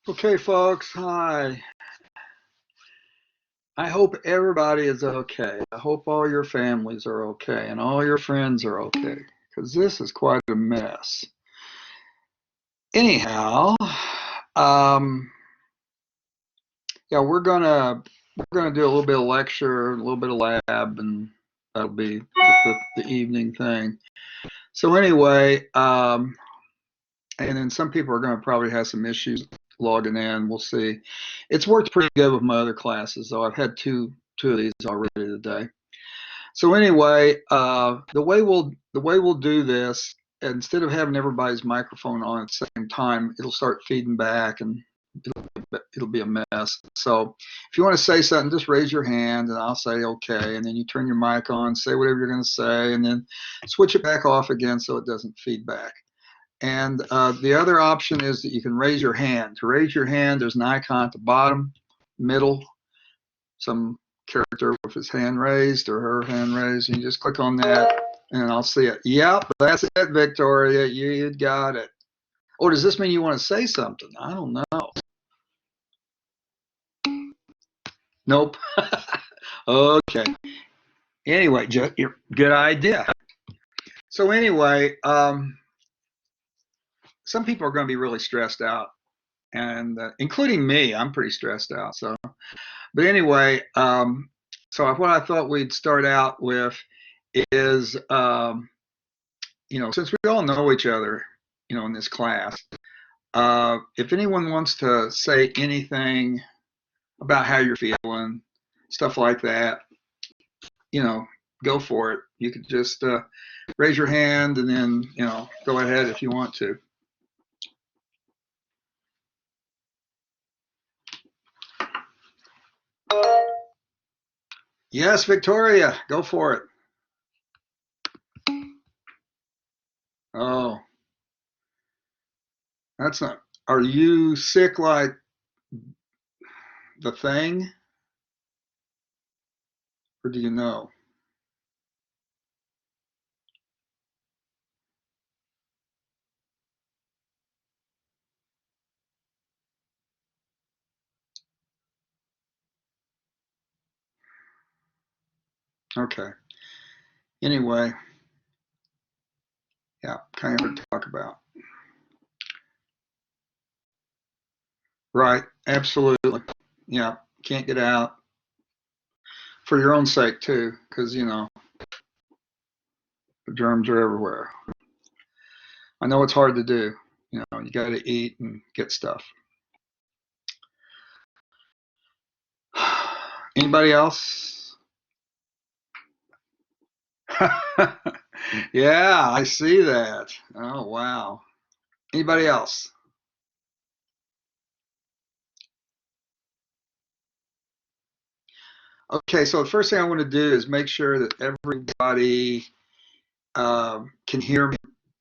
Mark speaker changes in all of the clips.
Speaker 1: Okay, folks, hi. I hope everybody is okay. I hope all your families are okay and all your friends are okay because this is quite a mess. Anyhow, um, yeah, we're gonna do a little bit of lecture, a little bit of lab, and that'll be the evening thing. So anyway, and then some people are gonna probably have some issues logging in. We'll see. It's worked pretty good with my other classes, though. I've had two of these already today. So anyway, the way we'll do this, instead of having everybody's microphone on at the same time, it'll start feeding back and it'll be a mess. So if you want to say something, just raise your hand and I'll say okay, and then you turn your mic on, say whatever you're going to say, and then switch it back off again so it doesn't feed back. And the other option is that you can raise your hand. To raise your hand, there's an icon at the bottom, middle, some character with his hand raised or her hand raised, and you just click on that and I'll see it. Yep, that's it, Victoria. You got it. Or does this mean you want to say something? I don't know. Nope. Okay. Anyway, good idea. So anyway, some people are going to be really stressed out, and including me, I'm pretty stressed out. So, but anyway, so what I thought we'd start out with is since we all know each other, in this class, if anyone wants to say anything about how you're feeling, stuff like that, go for it. You could just raise your hand and then, go ahead if you want to. Yes, Victoria, go for it. Oh, that's not. Are you sick like the thing? Or do you know? Okay. Anyway, yeah, kind of hard to talk about. Right, absolutely. Yeah, can't get out for your own sake too, because the germs are everywhere. I know it's hard to do. You got to eat and get stuff. Anybody else? Yeah, I see that. Oh, wow. Anybody else? Okay, so the first thing I want to do is make sure that everybody can hear me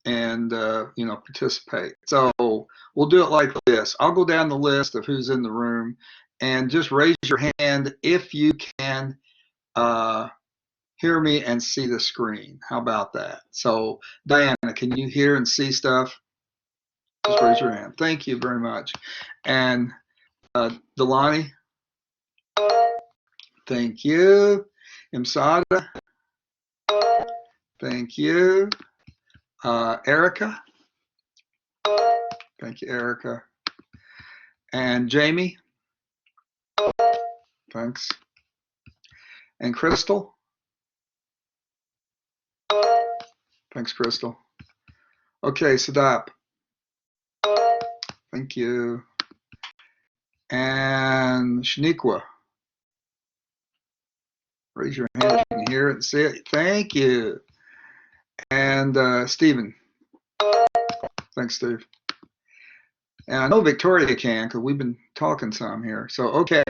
Speaker 1: and participate. So we'll do it like this. I'll go down the list of who's in the room, and just raise your hand if you can uh, hear me and see the screen. How about that? So Diana, can you hear and see stuff? Just raise your hand. Thank you very much. And Delani, thank you. Imsada, thank you. Erica, thank you, Erica. And Jamie, thanks. And Crystal, thanks, Crystal. Okay, Sadap, thank you. And Shaniqua, raise your hand if you can hear it and see it. Thank you. And Stephen, thanks, Steve. And I know Victoria can because we've been talking some here. So, okay.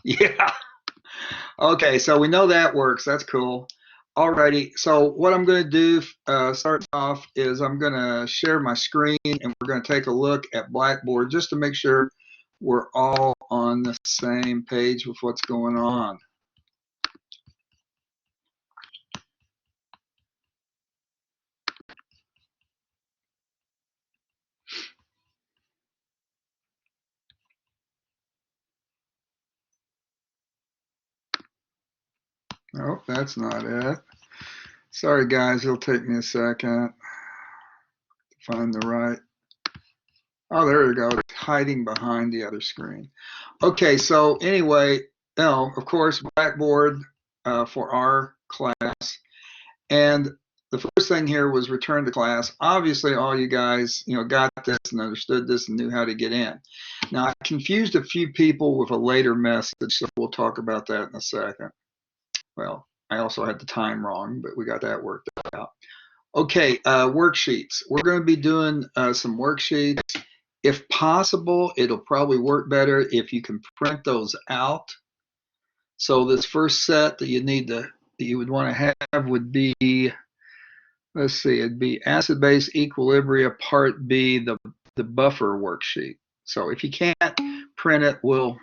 Speaker 1: Yeah. Okay, so we know that works. That's cool. Alrighty, so what I'm going to do start off is I'm going to share my screen and we're going to take a look at Blackboard just to make sure we're all on the same page with what's going on. Oh, that's not it. Sorry, guys. It'll take me a second to find the right. Oh, there you go. It's hiding behind the other screen. Okay, so anyway, of course, Blackboard for our class. And the first thing here was return to class. Obviously, all you guys, got this and understood this and knew how to get in. Now, I confused a few people with a later message, so we'll talk about that in a second. Well, I also had the time wrong, but we got that worked out. Okay, worksheets. We're going to be doing some worksheets. If possible, it'll probably work better if you can print those out. So this first set that you would want to have would be, let's see, it'd be acid-base equilibria part B, the buffer worksheet. So if you can't print it, we'll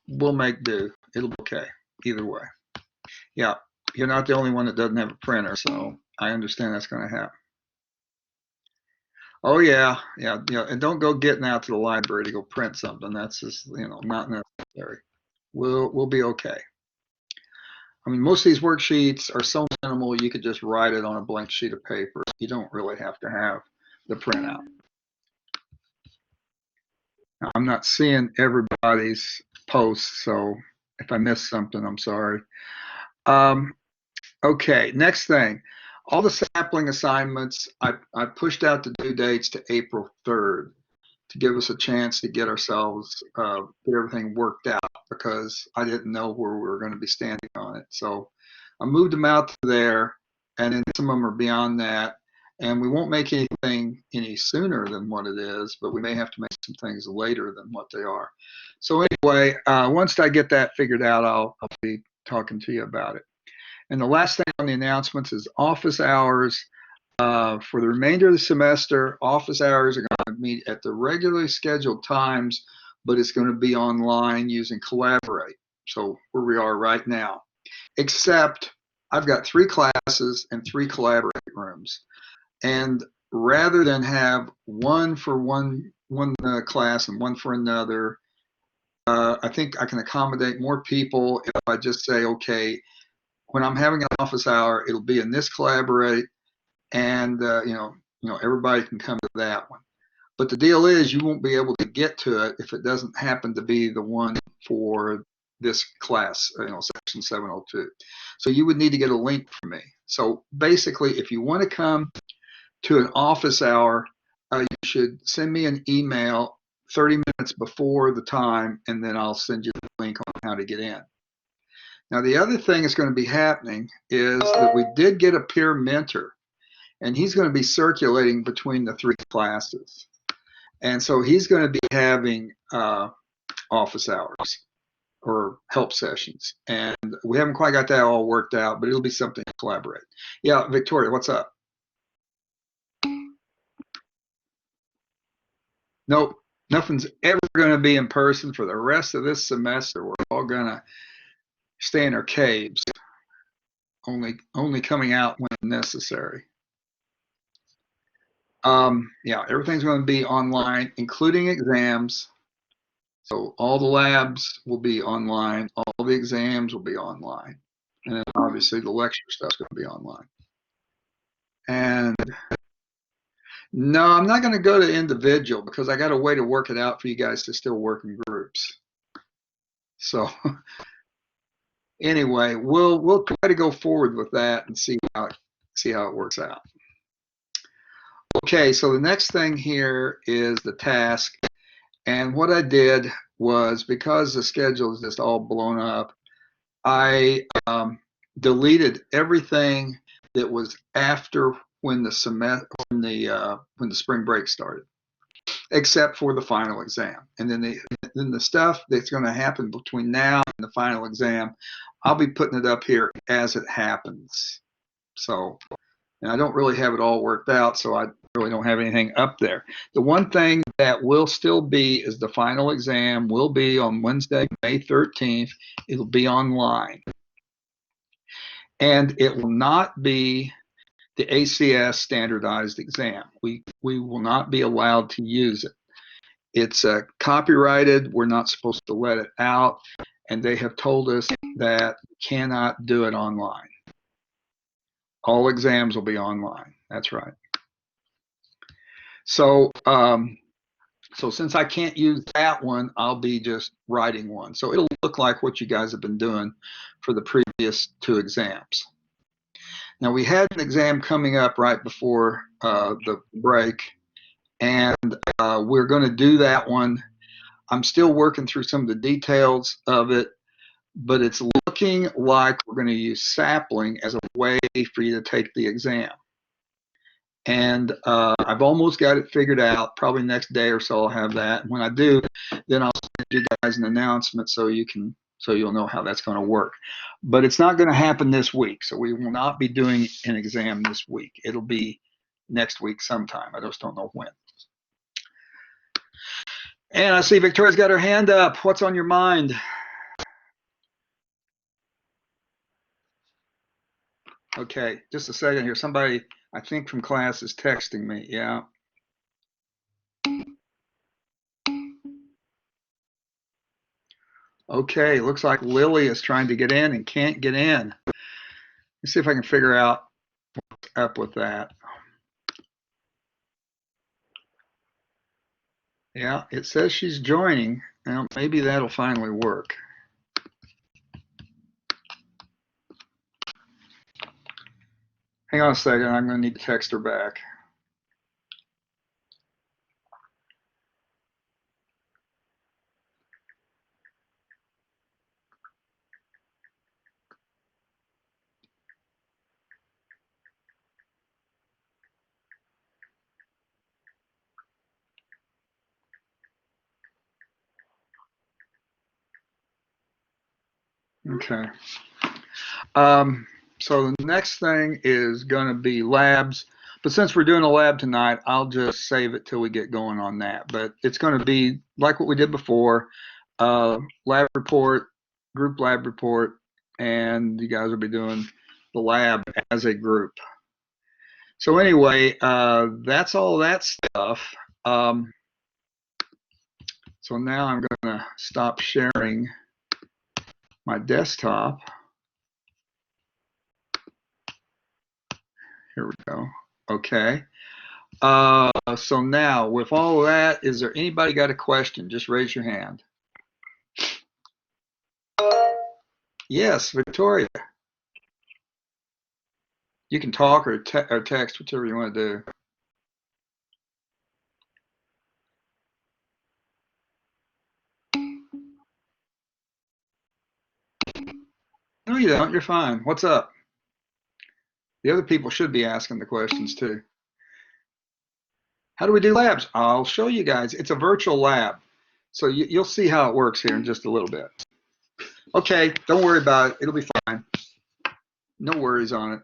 Speaker 1: make do. It'll be okay either way. Yeah, you're not the only one that doesn't have a printer, so I understand that's going to happen. Oh yeah, and don't go getting out to the library to go print something. That's just not necessary. We'll be okay. I mean, most of these worksheets are so minimal you could just write it on a blank sheet of paper. You don't really have to have the printout. Now, I'm not seeing everybody's posts, so if I missed something, I'm sorry. Okay, next thing. All the sapling assignments, I pushed out the due dates to April 3rd to give us a chance to get ourselves, get everything worked out because I didn't know where we were going to be standing on it. So I moved them out to there, and then some of them are beyond that. And we won't make anything any sooner than what it is, but we may have to make some things later than what they are. So anyway, once I get that figured out, I'll be talking to you about it. And the last thing on the announcements is office hours. For the remainder of the semester, office hours are going to meet at the regularly scheduled times, but it's going to be online using Collaborate. So where we are right now. Except I've got 3 classes and 3 Collaborate rooms. And rather than have one for one class and one for another, I think I can accommodate more people if I just say, okay, when I'm having an office hour, it'll be in this Collaborate, and everybody can come to that one. But the deal is, you won't be able to get to it if it doesn't happen to be the one for this class, section 702. So you would need to get a link from me. So basically, if you want to come to an office hour, you should send me an email 30 minutes before the time, and then I'll send you the link on how to get in. Now, the other thing that's going to be happening is that we did get a peer mentor, and he's going to be circulating between the 3 classes. And so he's going to be having office hours or help sessions. And we haven't quite got that all worked out, but it'll be something to collaborate. Yeah, Victoria, what's up? Nope, nothing's ever going to be in person for the rest of this semester. We're all going to stay in our caves, only coming out when necessary. Yeah, everything's going to be online, including exams. So all the labs will be online, all the exams will be online, and then obviously the lecture stuff's going to be online. And no, I'm not going to go to individual because I got a way to work it out for you guys to still work in groups. So anyway, we'll try to go forward with that and see how it works out. Okay, so the next thing here is the task. And what I did was, because the schedule is just all blown up, I deleted everything that was after when the spring break started, except for the final exam. And then the stuff that's going to happen between now and the final exam, I'll be putting it up here as it happens. So, and I don't really have it all worked out, so I really don't have anything up there. The one thing that will still be is the final exam will be on Wednesday, May 13th. It'll be online. And it will not be the ACS standardized exam. We will not be allowed to use it. It's copyrighted. We're not supposed to let it out. and they have told us that we cannot do it online. All exams will be online. That's right. So, so since I can't use that one, I'll be just writing one. So it'll look like what you guys have been doing for the previous 2 exams. Now we had an exam coming up right before the break, and we're going to do that one. I'm still working through some of the details of it, but it's looking like we're going to use sapling as a way for you to take the exam. And I've almost got it figured out. Probably next day or so I'll have that. And when I do, then I'll send you guys an announcement so you'll know how that's going to work. But it's not going to happen this week, so we will not be doing an exam this week. It'll be next week sometime. I just don't know when. And I see Victoria's got her hand up. What's on your mind? Okay, just a second here. Somebody, I think from class, is texting me. Yeah. Okay, looks like Lily is trying to get in and can't get in. Let's see if I can figure out what's up with that. Yeah, it says she's joining. Now, maybe that'll finally work. Hang on a second. I'm going to need to text her back. Okay. So the next thing is going to be labs. But since we're doing a lab tonight, I'll just save it till we get going on that. But it's going to be like what we did before, lab report, group lab report, and you guys will be doing the lab as a group. So anyway, that's all that stuff. So now I'm going to stop sharing my desktop. Here we go. Okay. So now with all of that, is there anybody got a question? Just raise your hand. Yes, Victoria. You can talk or text, whichever you want to do. No, you don't. You're fine. What's up? The other people should be asking the questions too. How do we do labs? I'll show you guys. It's a virtual lab. So you'll see how it works here in just a little bit. Okay, don't worry about it. It'll be fine. No worries on it.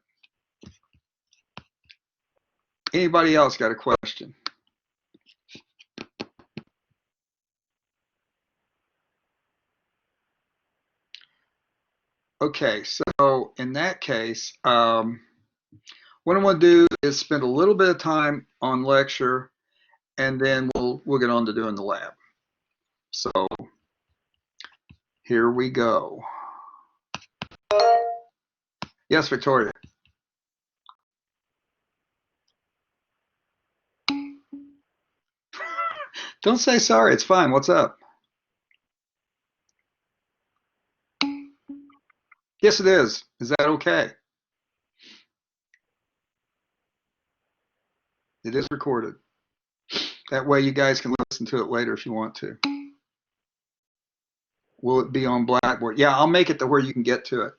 Speaker 1: Anybody else got a question? Okay, so in that case, what I want to do is spend a little bit of time on lecture, and then we'll get on to doing the lab. So here we go. Yes, Victoria. Don't say sorry. It's fine. What's up? Yes, it is. Is that okay? It is recorded. That way you guys can listen to it later if you want to. Will it be on Blackboard? Yeah, I'll make it to where you can get to it.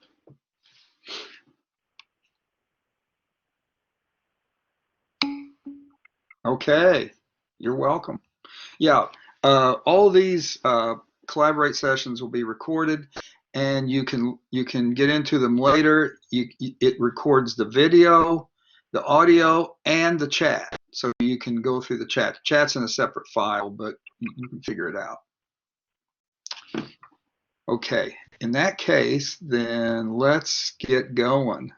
Speaker 1: Okay. You're welcome. Yeah, all these Collaborate sessions will be recorded, and you can get into them later. It records the video, the audio, and the chat, so you can go through the chat. The chat's in a separate file, but you can figure it out. Okay, in that case, then let's get going.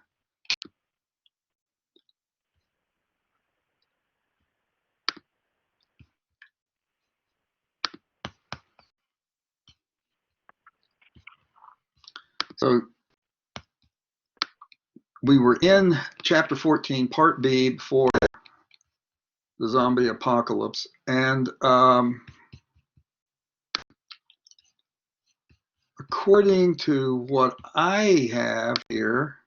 Speaker 1: So we were in chapter 14, part B, before the zombie apocalypse. And according to what I have here,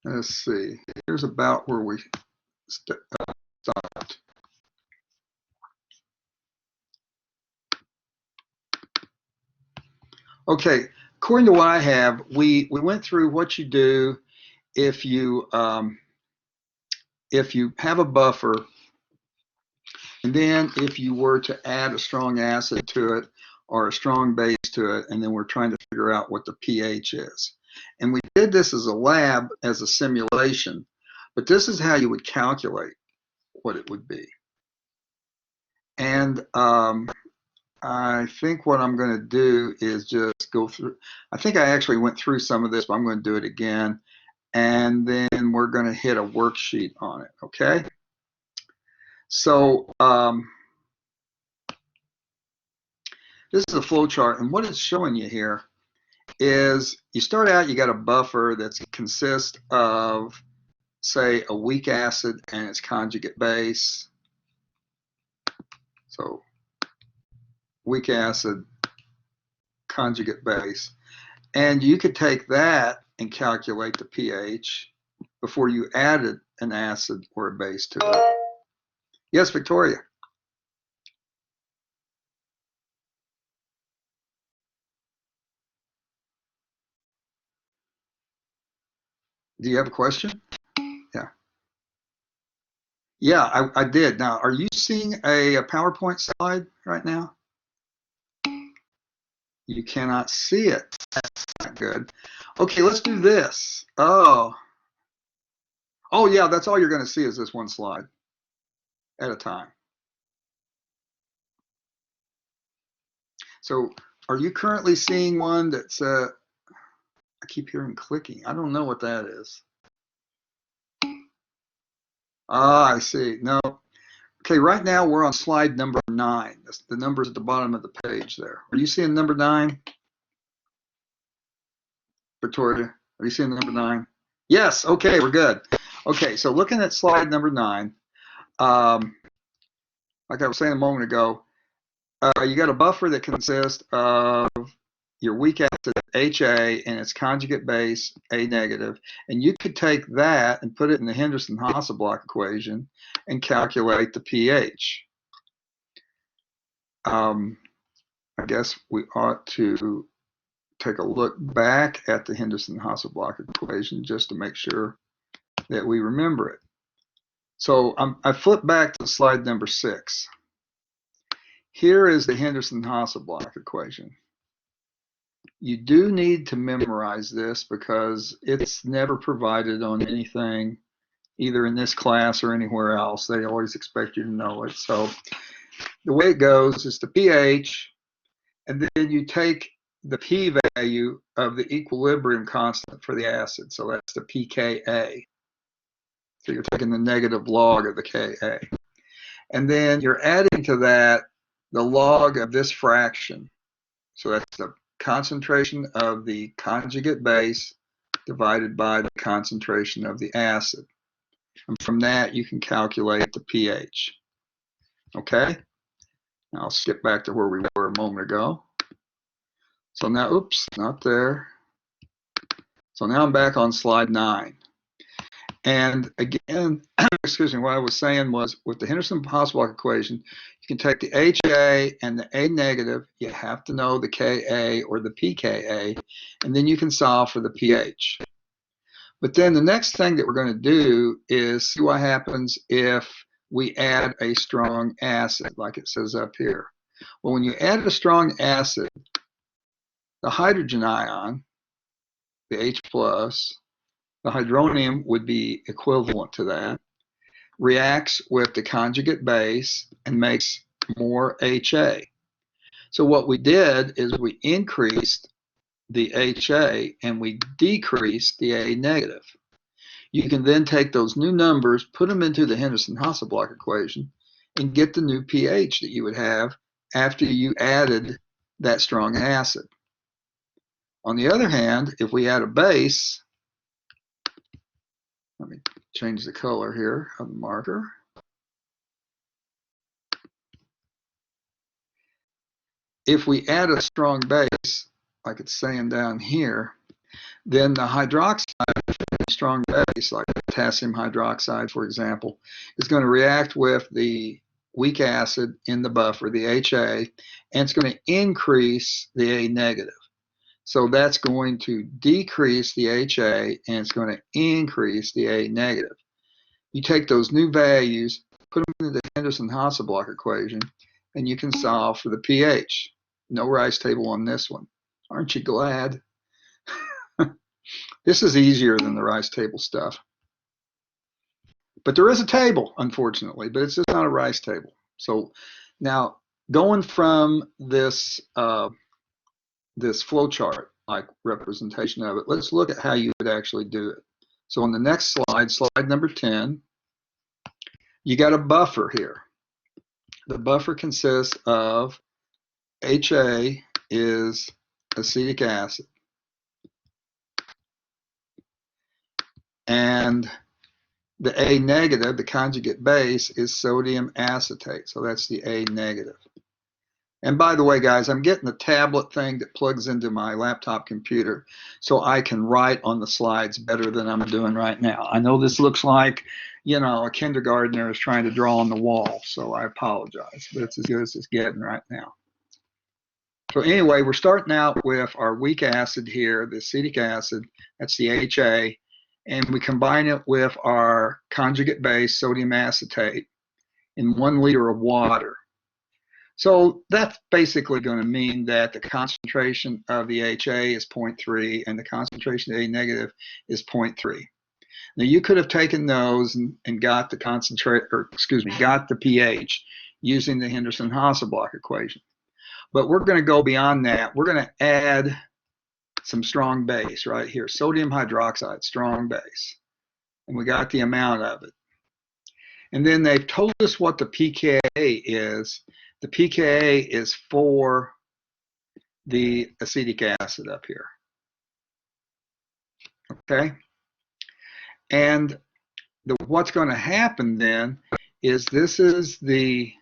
Speaker 1: let's see, here's about where we stopped. Okay, according to what I have, we went through what you do if you have a buffer, and then if you were to add a strong acid to it or a strong base to it, and then we're trying to figure out what the pH is. And we did this as a lab, as a simulation, but this is how you would calculate what it would be. And I think what I'm going to do is just go through. I think I actually went through some of this, but I'm going to do it again. And then we're going to hit a worksheet on it, okay? So this is a flow chart, and what it's showing you here is you start out, you got a buffer that consists of, say, a weak acid and its conjugate base. So weak acid, conjugate base. And you could take that and calculate the pH before you added an acid or a base to it. Yes, Victoria. Do you have a question? Yeah. Yeah, I did. Now, are you seeing a PowerPoint slide right now? You cannot see it. That's not good. Okay, let's do this. Oh, yeah, that's all you're going to see is this one slide at a time. So are you currently seeing one that's, I keep hearing clicking. I don't know what that is. Ah, I see. No. Okay, right now we're on slide number 9. That's the numbers at the bottom of the page there. Are you seeing number 9? Victoria, are you seeing number 9? Yes, okay, we're good. Okay, so looking at slide number 9, like I was saying a moment ago, you got a buffer that consists of your weak acid HA and its conjugate base A negative, and you could take that and put it in the Henderson-Hasselbalch equation and calculate the pH. I guess we ought to take a look back at the Henderson-Hasselbalch equation just to make sure that we remember it. So I flipped back to slide number 6. Here is the Henderson-Hasselbalch equation. You do need to memorize this because it's never provided on anything, either in this class or anywhere else. They always expect you to know it. So the way it goes is the pH, and then you take the p-value of the equilibrium constant for the acid. So that's the pKa. So you're taking the negative log of the Ka. And then you're adding to that the log of this fraction. So that's the concentration of the conjugate base divided by the concentration of the acid. And from that, you can calculate the pH. Okay? Now I'll skip back to where we were a moment ago. So now, oops, not there. So now I'm back on slide 9. And again, excuse me, what I was saying was with the Henderson-Hasselbalch equation, you can take the HA and the A negative, you have to know the Ka or the pKa, and then you can solve for the pH. But then the next thing that we're going to do is see what happens if we add a strong acid, like it says up here. Well, when you add a strong acid, the hydrogen ion, the H plus, the hydronium would be equivalent to that, reacts with the conjugate base and makes more HA. So what we did is we increased the HA and we decreased the A negative. You can then take those new numbers, put them into the Henderson-Hasselbalch equation, and get the new pH that you would have after you added that strong acid. On the other hand, if we add a base, let me change the color here of the marker. If we add a strong base, like it's saying down here, then the hydroxide, strong base, like potassium hydroxide, for example, is going to react with the weak acid in the buffer, the HA, and it's going to increase the A negative. So that's going to decrease the HA and it's going to increase the A negative. You take those new values, put them into the Henderson-Hasselbalch equation, and you can solve for the pH. No rice table on this one. Aren't you glad? This is easier than the rice table stuff. But there is a table, unfortunately, but it's just not a rice table. So now going from this this flowchart like representation of it, let's look at how you would actually do it. So on the next slide, slide number 10, you got a buffer here. The buffer consists of HA is acetic acid, and the A negative, the conjugate base, is sodium acetate. So that's the A negative. And by the way, guys, I'm getting a tablet thing that plugs into my laptop computer so I can write on the slides better than I'm doing right now. I know this looks like, you know, a kindergartner is trying to draw on the wall, so I apologize, but it's as good as it's getting right now. So anyway, we're starting out with our weak acid here, the acetic acid, that's the HA, and we combine it with our conjugate base, sodium acetate, in 1 liter of water. So that's basically going to mean that the concentration of the HA is 0.3 and the concentration of A negative is 0.3. Now you could have taken those and got the got the pH using the Henderson-Hasselbalch equation. But we're going to go beyond that. We're going to add some strong base right here, sodium hydroxide, strong base. And we got the amount of it. And then they've told us what the pKa is. The pKa is for the acetic acid up here. Okay? And what's going to happen then is this is the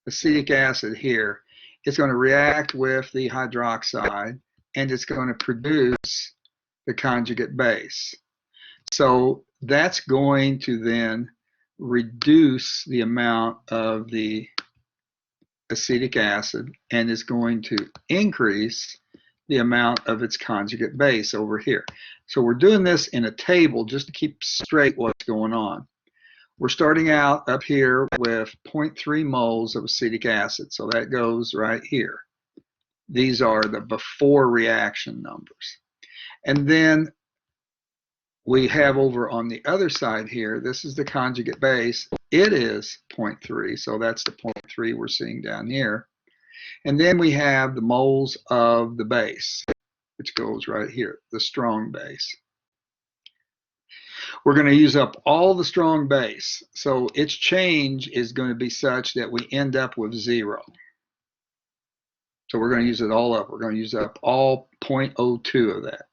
Speaker 1: acetic acid here. It's going to react with the hydroxide and it's going to produce the conjugate base. So that's going to then reduce the amount of the acetic acid and is going to increase the amount of its conjugate base over here. So we're doing this in a table just to keep straight what's going on. We're starting out up here with 0.3 moles of acetic acid. So that goes right here. These are the before reaction numbers. And then we have over on the other side here, this is the conjugate base. It is 0.3, so that's the 0.3 we're seeing down here. And then we have the moles of the base, which goes right here, the strong base. We're going to use up all the strong base, so its change is going to be such that we end up with 0. So we're going to use it all up. We're going to use up all 0.02 of that.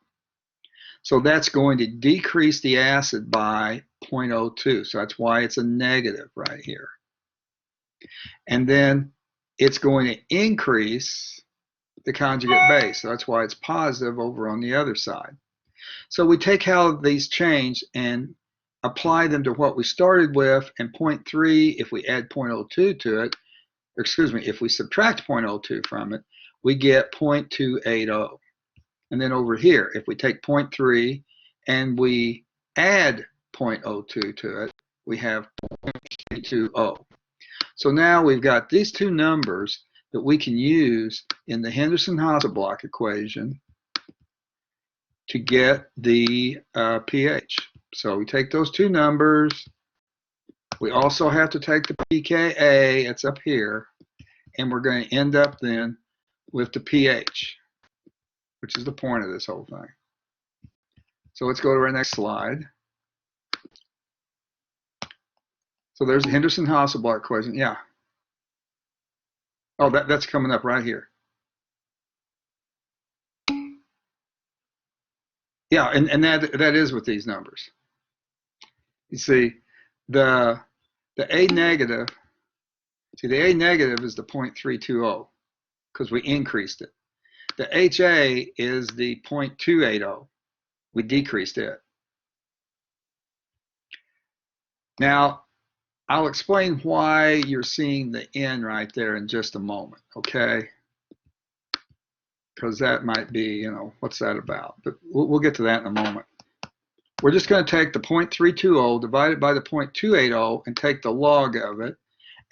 Speaker 1: So that's going to decrease the acid by 0.02. So that's why it's a negative right here. And then it's going to increase the conjugate base. So that's why it's positive over on the other side. So we take how these change and apply them to what we started with, and 0.3, if we add 0.02 to it, or excuse me, if we subtract 0.02 from it, we get 0.280. And then over here, if we take 0.3 and we add 0.02 to it, we have 0.320. So now we've got these two numbers that we can use in the Henderson-Hasselbalch equation to get the pH. So we take those two numbers. We also have to take the pKa, it's up here, and we're going to end up then with the pH, which is the point of this whole thing. So let's go to our next slide. So there's the Henderson-Hasselbalch equation. Yeah. Oh, that's coming up right here. Yeah, and that is with these numbers. You see, the the A negative, see the A negative is the 0.320 because we increased it. The HA is the 0.280. We decreased it. Now, I'll explain why you're seeing the N right there in just a moment, okay? Because that might be, what's that about? But we'll get to that in a moment. We're just going to take the 0.320 divided by the 0.280 and take the log of it.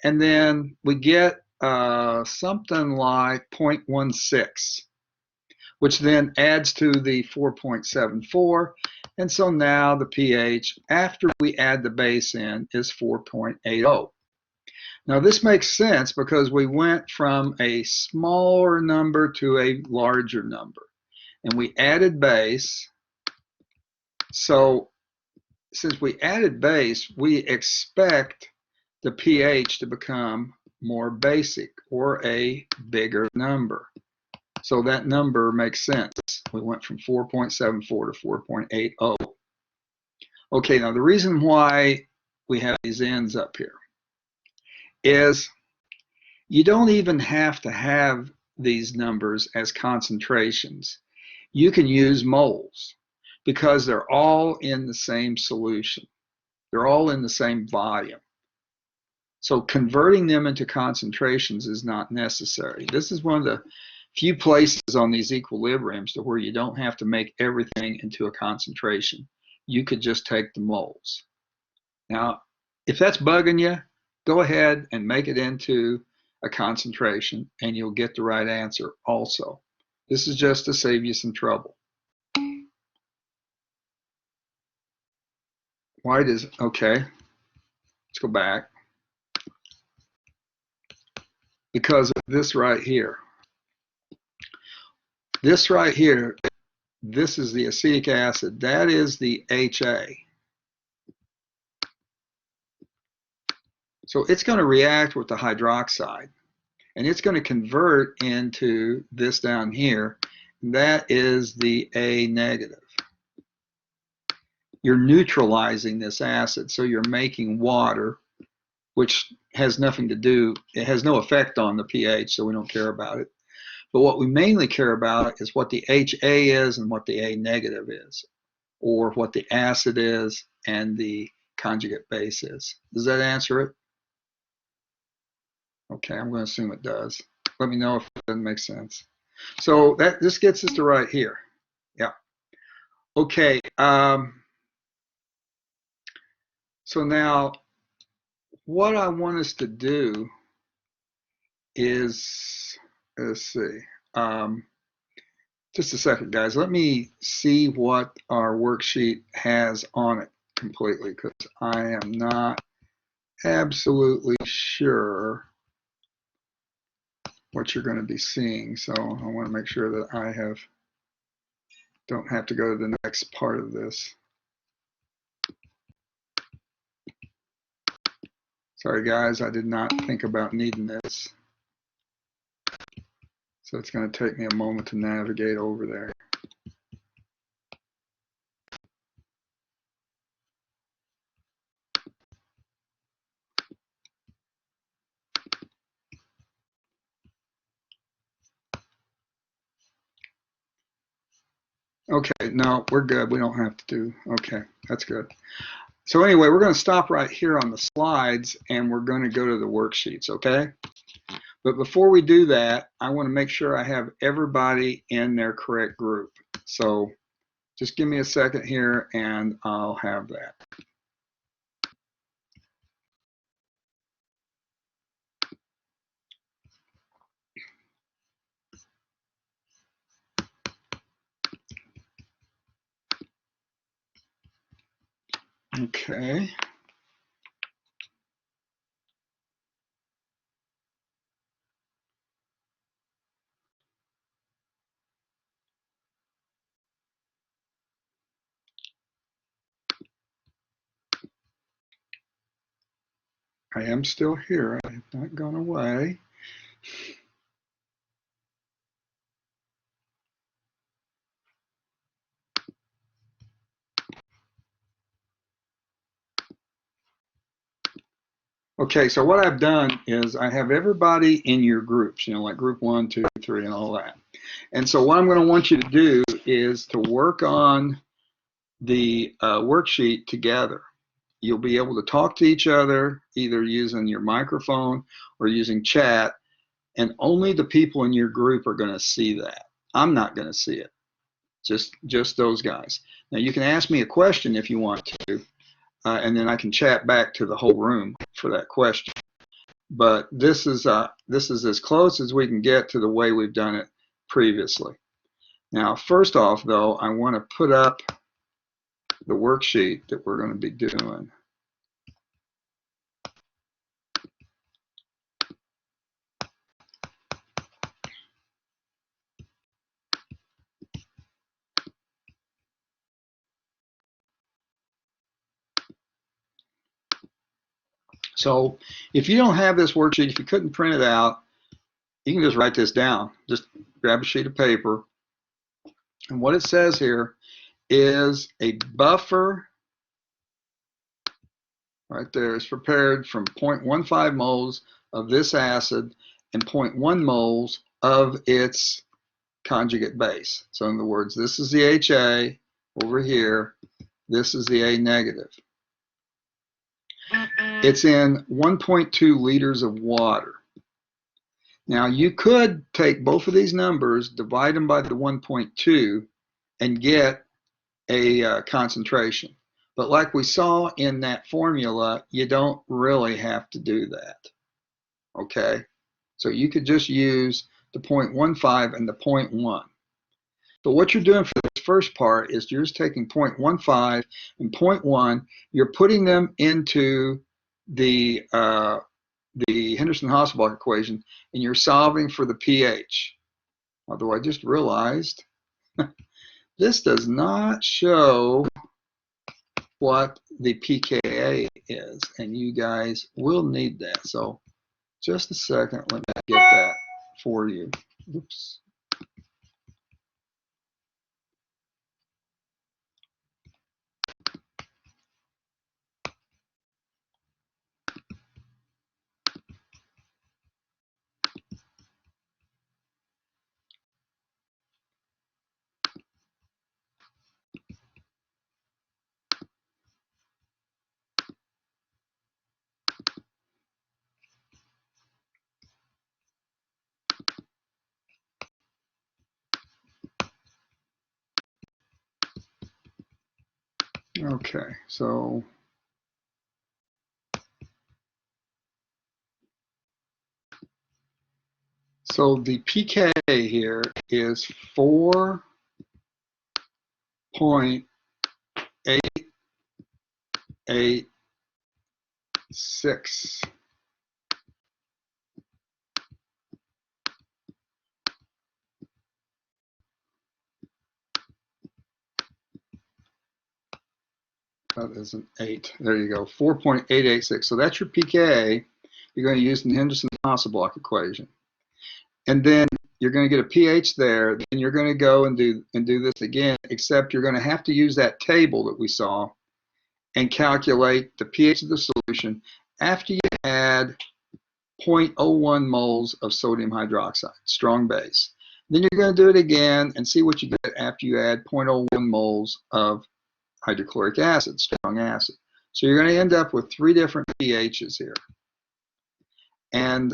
Speaker 1: And then we get something like 0.16, which then adds to the 4.74. And so now the pH, after we add the base in, is 4.80. Now this makes sense because we went from a smaller number to a larger number. And we added base. So since we added base, we expect the pH to become more basic or a bigger number. So that number makes sense. We went from 4.74 to 4.80. Okay, now the reason why we have these ends up here is you don't even have to have these numbers as concentrations. You can use moles because they're all in the same solution. They're all in the same volume. So converting them into concentrations is not necessary. This is one of the few places on these equilibriums to where you don't have to make everything into a concentration. You could just take the moles. Now, if that's bugging you, go ahead and make it into a concentration and you'll get the right answer also. This is just to save you some trouble. White is, okay, let's go back. Because of this right here. This right here, this is the acetic acid. That is the HA. So it's going to react with the hydroxide. And it's going to convert into this down here. That is the A negative. You're neutralizing this acid. So you're making water, which has nothing to do, it has no effect on the pH, so we don't care about it. But what we mainly care about is what the HA is and what the A negative is, or what the acid is and the conjugate base is. Does that answer it? Okay, I'm going to assume it does. Let me know if it doesn't make sense. So this gets us to right here. Yeah. Okay. So now what I want us to do is, let's see. Just a second, guys. Let me see what our worksheet has on it completely because I am not absolutely sure what you're going to be seeing. So I want to make sure that I don't have to go to the next part of this. Sorry, guys, I did not think about needing this. So it's going to take me a moment to navigate over there. Okay, no, we're good. We don't have to do, okay, that's good. So anyway, we're going to stop right here on the slides and we're going to go to the worksheets, okay? But before we do that, I want to make sure I have everybody in their correct group. So just give me a second here and I'll have that. Okay. I am still here. I have not gone away. Okay, so what I've done is I have everybody in your groups, like group 1, 2, 3, and all that. And so what I'm going to want you to do is to work on the worksheet together. You'll be able to talk to each other either using your microphone or using chat, and only the people in your group are going to see that. I'm not going to see it, just those guys. Now you can ask me a question if you want to, and then I can chat back to the whole room for that question. But this is as close as we can get to the way we've done it previously. Now, first off, though, I want to put up the worksheet that we're going to be doing. So if you don't have this worksheet, if you couldn't print it out, you can just write this down. Just grab a sheet of paper. And what it says here is a buffer right there is prepared from 0.15 moles of this acid and 0.1 moles of its conjugate base. So in other words, this is the HA over here. This is the A negative. It's in 1.2 liters of water. Now you could take both of these numbers, divide them by the 1.2, and get a concentration. But like we saw in that formula, you don't really have to do that. Okay? So you could just use the 0.15 and the 0.1. So what you're doing for this first part is you're just taking 0.15 and 0.1, you're putting them into the Henderson-Hasselbalch equation, and you're solving for the pH. Although I just realized this does not show what the pKa is, and you guys will need that. So just a second, let me get that for you. Oops. Okay, so the pKa here is 4.886. That is an 8. There you go, 4.886. So that's your pKa. You're going to use the Henderson-Hasselbalch equation. And then you're going to get a pH there. Then you're going to go and do this again, except you're going to have to use that table that we saw and calculate the pH of the solution after you add 0.01 moles of sodium hydroxide, strong base. Then you're going to do it again and see what you get after you add 0.01 moles of hydrochloric acid, strong acid. So you're going to end up with 3 different pHs here. And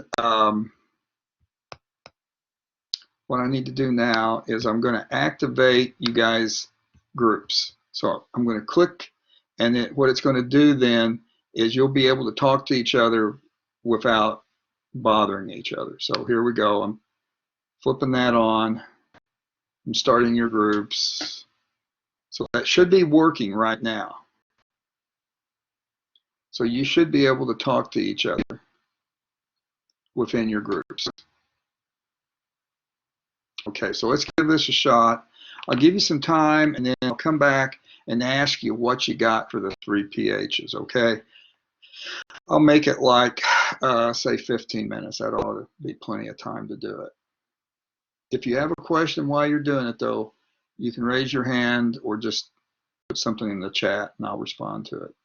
Speaker 1: what I need to do now is I'm going to activate you guys' groups. So I'm going to click, and what it's going to do then is you'll be able to talk to each other without bothering each other. So here we go. I'm flipping that on. I'm starting your groups. So that should be working right now. So you should be able to talk to each other within your groups. Okay, so let's give this a shot. I'll give you some time, and then I'll come back and ask you what you got for the 3 pHs, okay? I'll make it like, say 15 minutes. That ought to be plenty of time to do it. If you have a question while you're doing it, though, you can raise your hand or just put something in the chat and I'll respond to it.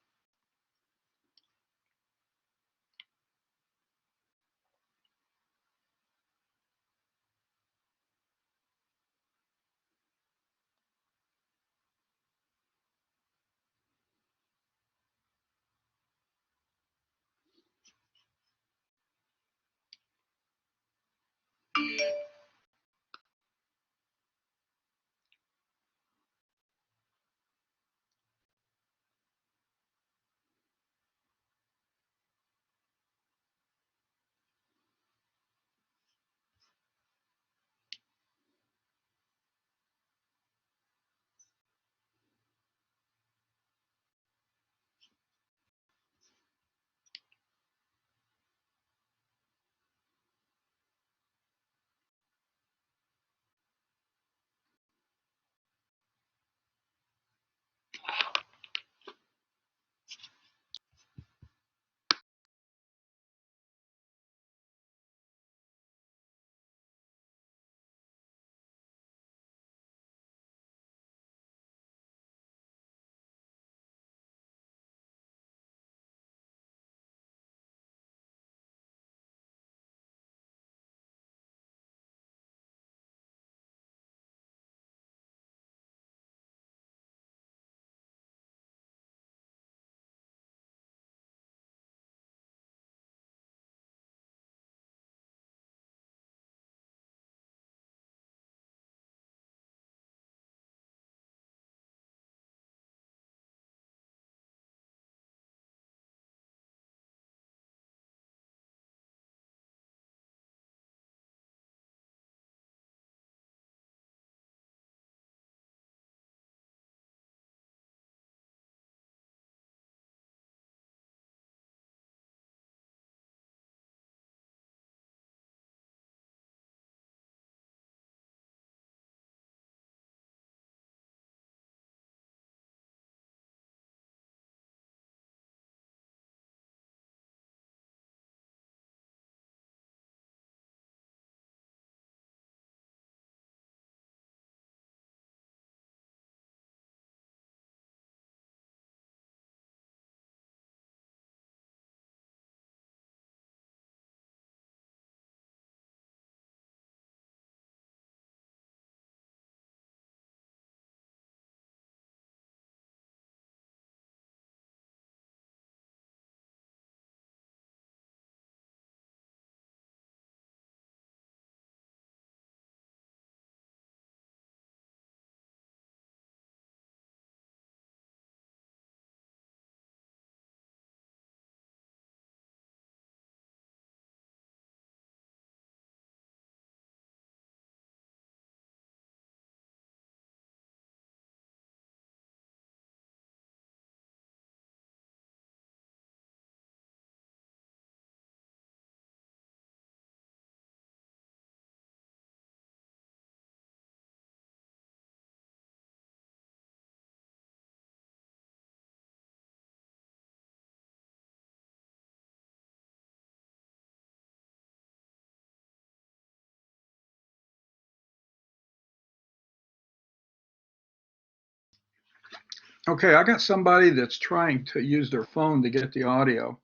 Speaker 1: Okay, I got somebody that's trying to use their phone to get the audio.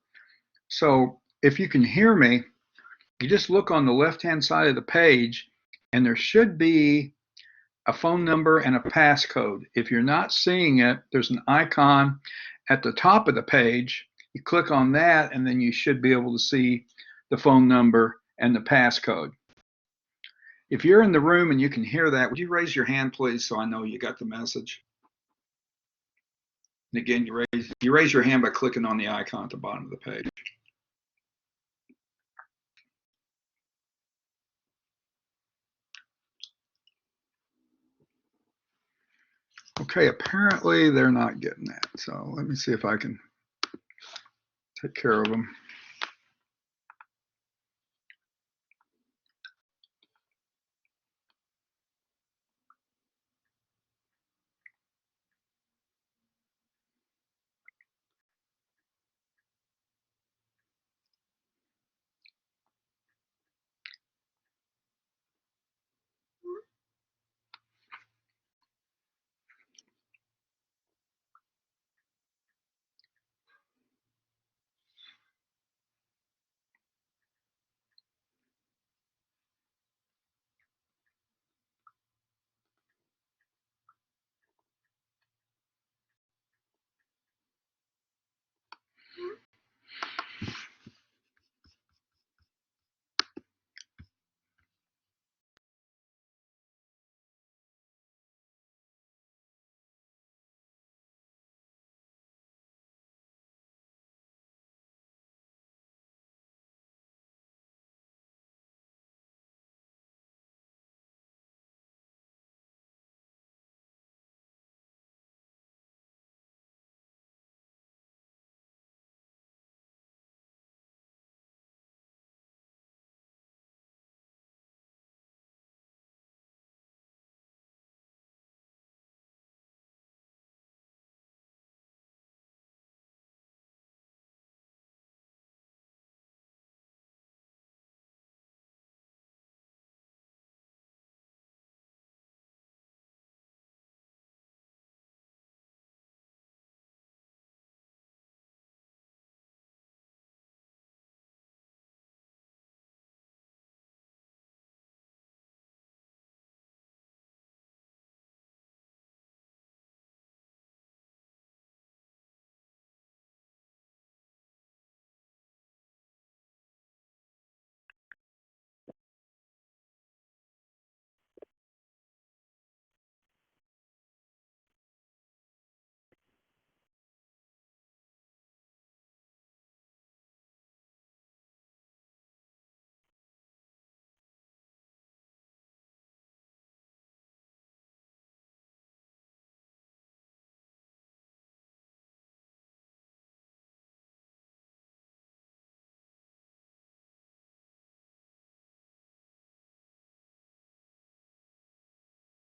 Speaker 1: So if you can hear me, you just look on the left-hand side of the page and there should be a phone number and a passcode. If you're not seeing it, there's an icon at the top of the page. You click on that and then you should be able to see the phone number and the passcode. If you're in the room and you can hear that, would you raise your hand, please, so I know you got the message? And again, you raise your hand by clicking on the icon at the bottom of the page. Okay, apparently they're not getting that. So let me see if I can take care of them.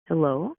Speaker 2: Hello?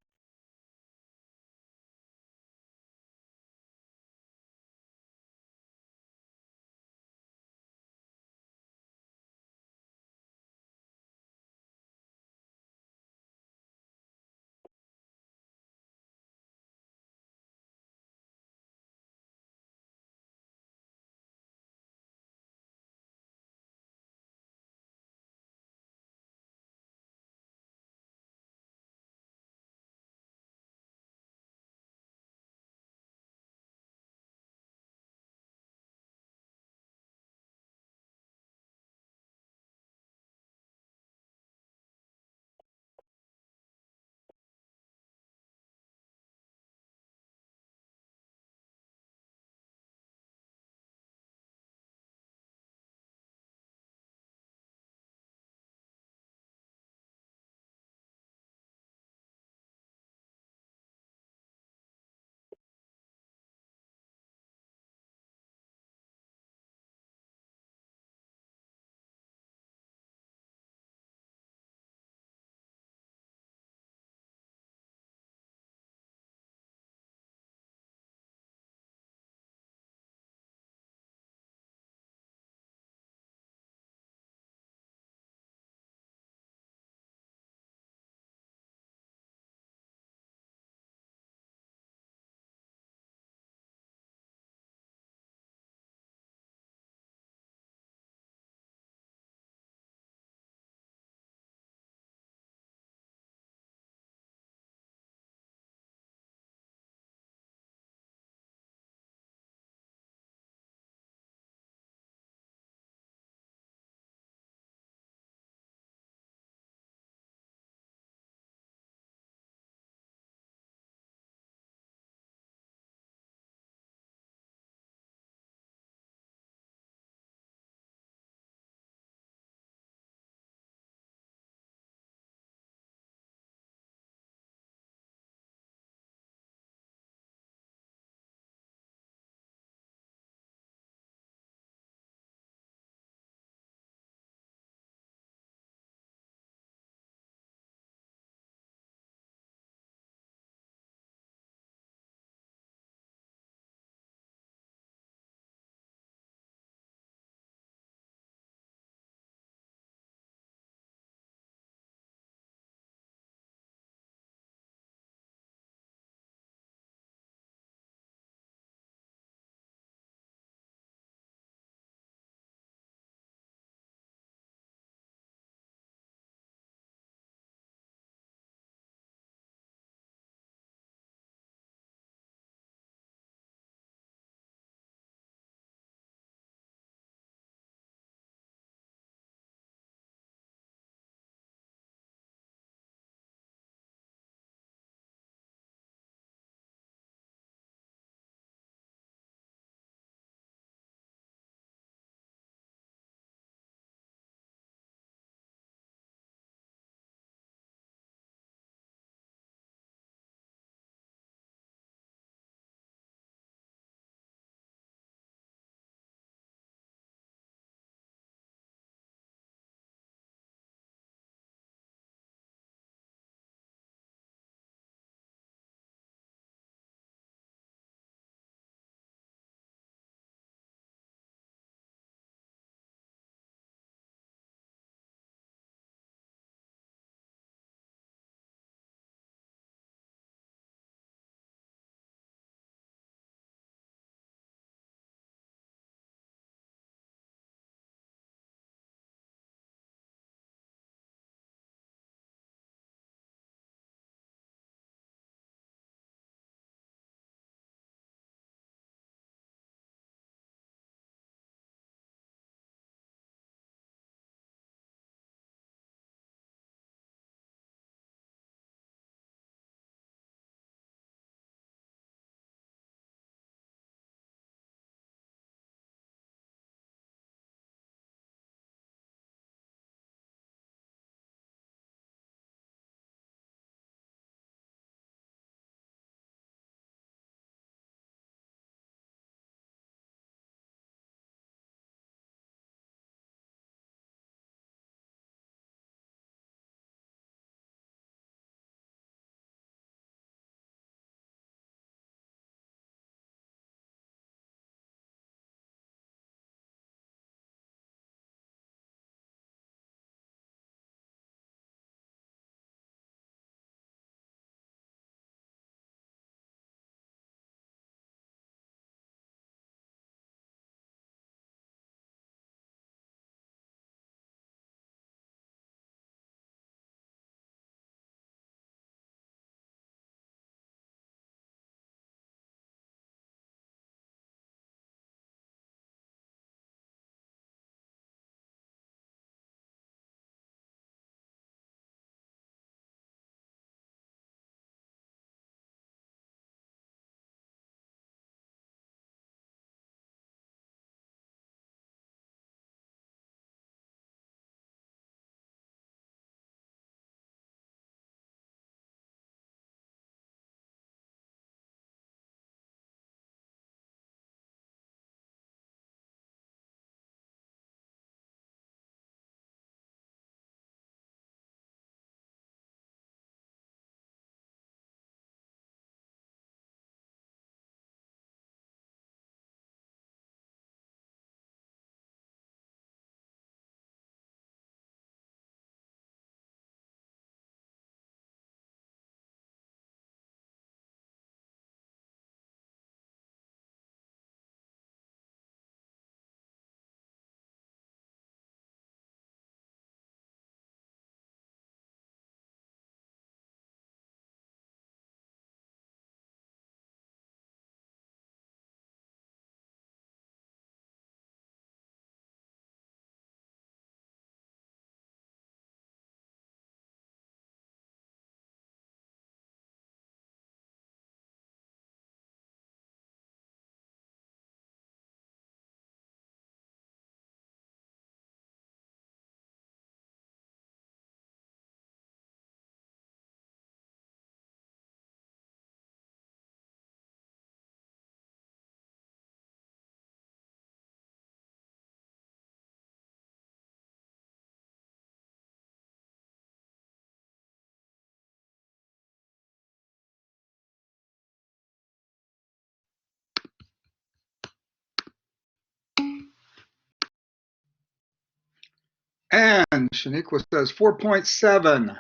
Speaker 1: And Shaniqua says 4.7.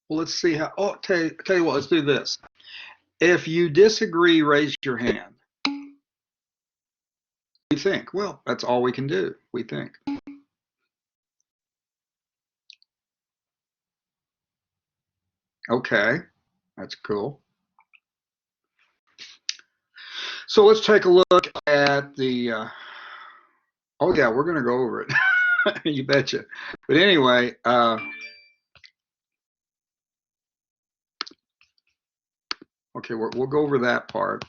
Speaker 1: Well, let's see how. Oh, tell you what, let's do this. If you disagree, raise your hand. We think. Well, that's all we can do. We think. Okay, that's cool. So let's take a look at the. Oh yeah, we're gonna go over it. You betcha. But anyway, okay, we'll go over that part.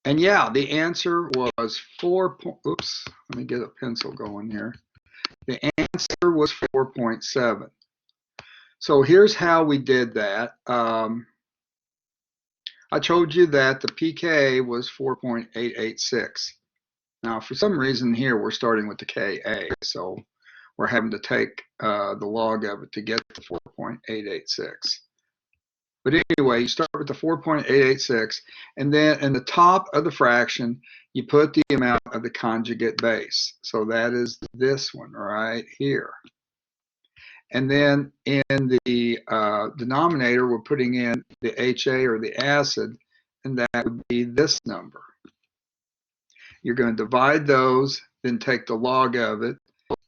Speaker 1: And yeah, the answer was 4. Oops, let me get a pencil going here. The answer was 4.7. So here's how we did that. I told you that the pK was 4.886. Now, for some reason here, we're starting with the Ka, so we're having to take the log of it to get to 4.886. But anyway, you start with the 4.886, and then in the top of the fraction, you put the amount of the conjugate base. So that is this one right here. And then in the denominator, we're putting in the HA or the acid, and that would be this number. You're going to divide those, then take the log of it.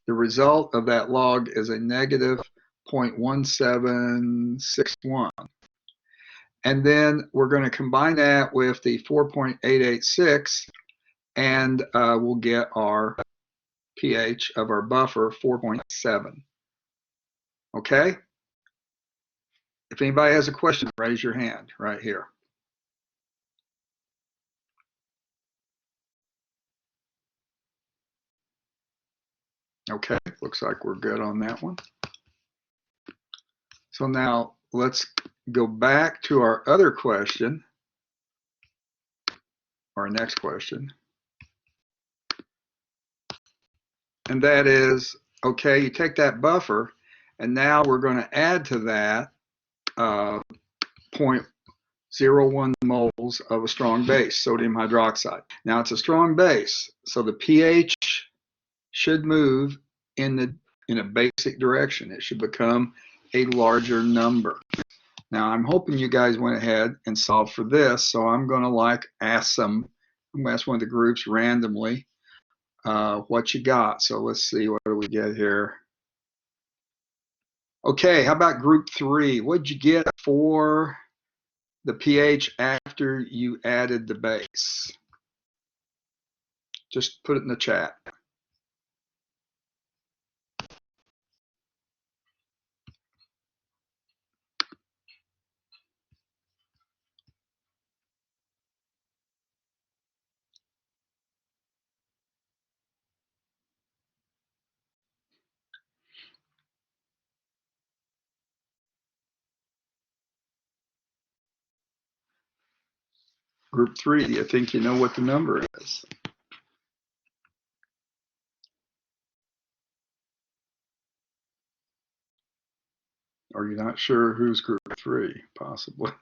Speaker 1: The result of that log is a negative 0.1761. And then we're going to combine that with the 4.886, and we'll get our pH of our buffer 4.7. Okay? If anybody has a question, raise your hand right here. Okay, looks like we're good on that one. So now let's go back to our other question, our next question. And that is, okay, you take that buffer, and now we're going to add to that 0.01 moles of a strong base, sodium hydroxide. Now it's a strong base, so the pH should move in a basic direction. It should become a larger number. Now I'm hoping you guys went ahead and solved for this, so I'm going to ask one of the groups randomly what you got. So let's see, what do we get here? Okay, how about group 3? What'd you get for the pH after you added the base? Just put it in the chat. Group 3, do you think you know what the number is? Or you're not sure who's group 3, possibly?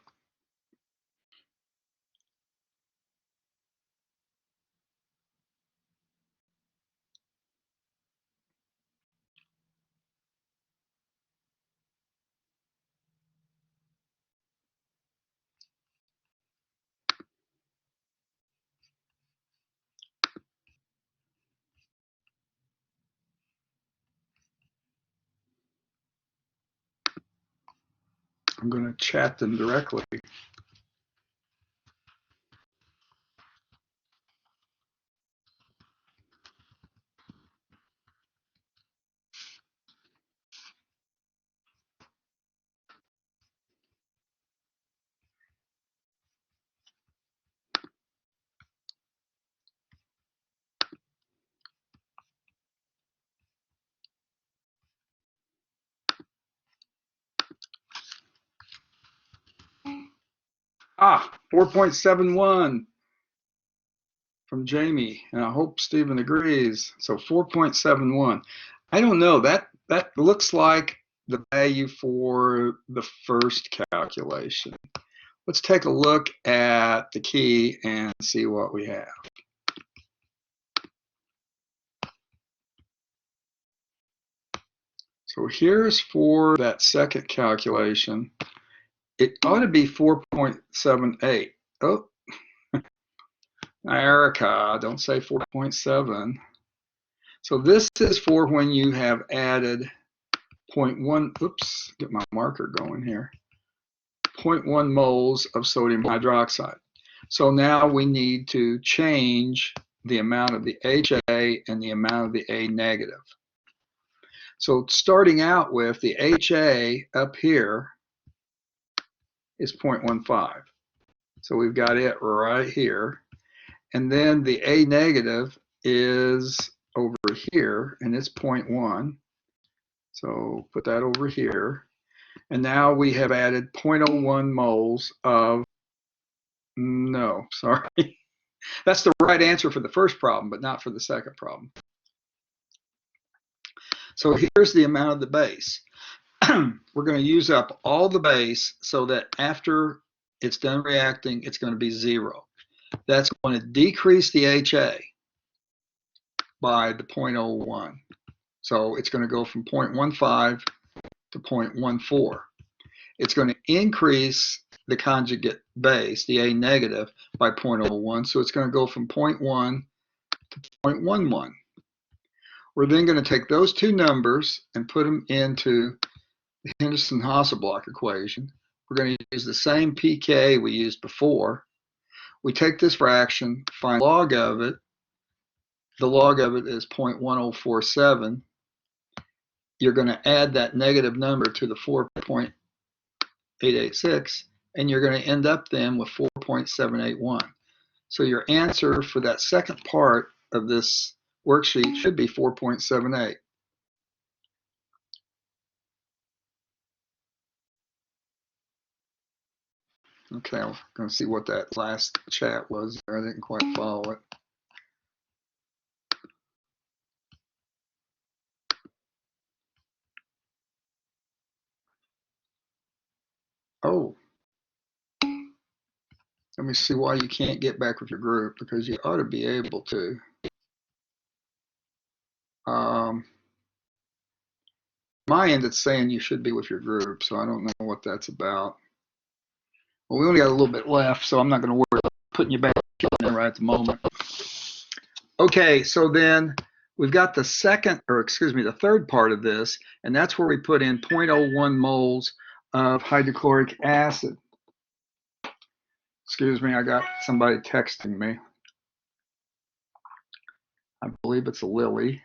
Speaker 1: I'm going to chat them directly. Ah, 4.71 from Jamie, and I hope Stephen agrees. So 4.71. I don't know, that looks like the value for the first calculation. Let's take a look at the key and see what we have. So here's for that second calculation. It ought to be 4.78. Oh, Erica, don't say 4.7. So this is for when you have added 0.1, oops, get my marker going here, 0.1 moles of sodium hydroxide. So now we need to change the amount of the HA and the amount of the A negative. So starting out with the HA up here is 0.15. So we've got it right here. And then the A negative is over here, and it's 0.1. So put that over here. And now we have added 0.01 moles of, no, sorry. That's the right answer for the first problem, but not for the second problem. So here's the amount of the base. We're going to use up all the base so that after it's done reacting, it's going to be 0. That's going to decrease the HA by the 0.01. So it's going to go from 0.15 to 0.14. It's going to increase the conjugate base, the A negative, by 0.01. So it's going to go from 0.1 to 0.11. We're then going to take those two numbers and put them into the Henderson-Hasselbalch equation. We're going to use the same pK we used before. We take this fraction, find the log of it. The log of it is 0.1047. You're going to add that negative number to the 4.886, and you're going to end up then with 4.781. So your answer for that second part of this worksheet should be 4.78. Okay, I'm going to see what that last chat was there. I didn't quite follow it. Oh, let me see why you can't get back with your group, because you ought to be able to. My end, it's saying you should be with your group, so I don't know what that's about. Well, we only got a little bit left, so I'm not going to worry about putting you back in there right at the moment. Okay, so then we've got the third part of this, and that's where we put in 0.01 moles of hydrochloric acid. Excuse me, I got somebody texting me. I believe it's a Lily.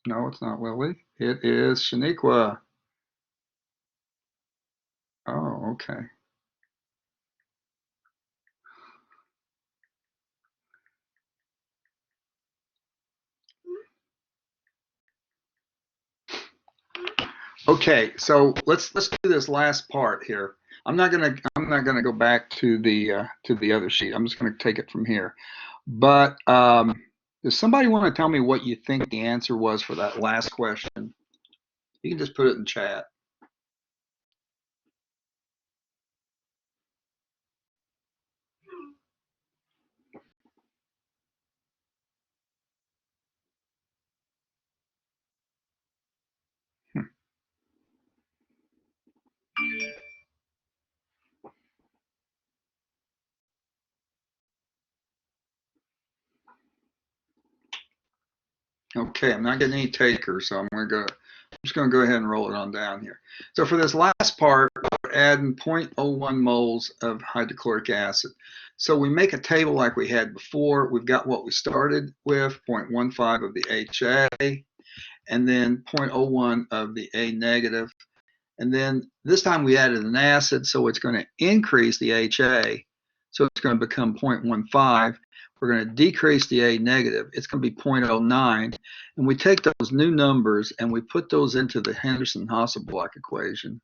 Speaker 1: No, it's not Lily. It is Shaniqua. Oh, okay. Okay, so let's do this last part here. I'm not gonna go back to the other sheet. I'm just gonna take it from here. But does somebody want to tell me what you think the answer was for that last question? You can just put it in chat. Okay, I'm not getting any takers, so I'm just gonna go ahead and roll it on down here. So for this last part, we're adding 0.01 moles of hydrochloric acid. So we make a table like we had before. We've got what we started with, 0.15 of the HA, and then 0.01 of the A negative. And then this time we added an acid, so it's going to increase the HA. So it's going to become 0.15. We're going to decrease the A negative. It's going to be 0.09. And we take those new numbers and we put those into the Henderson-Hasselbalch equation.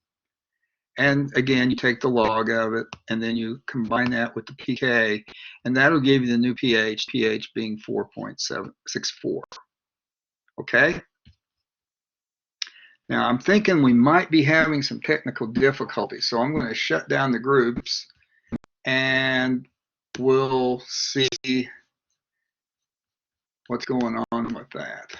Speaker 1: And again, you take the log of it, and then you combine that with the pK, and that'll give you the new pH being 4.764. Okay? Now, I'm thinking we might be having some technical difficulties, so I'm going to shut down the groups, and we'll see what's going on with that.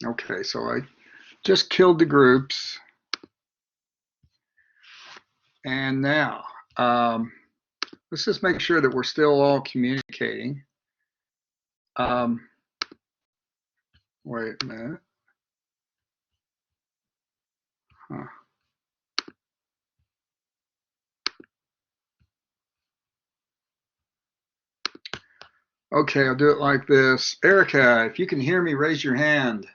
Speaker 1: Okay, so I just killed the groups. And now, let's just make sure that we're still all communicating. Wait a minute. Huh. Okay, I'll do it like this. Erica, if you can hear me, raise your hand.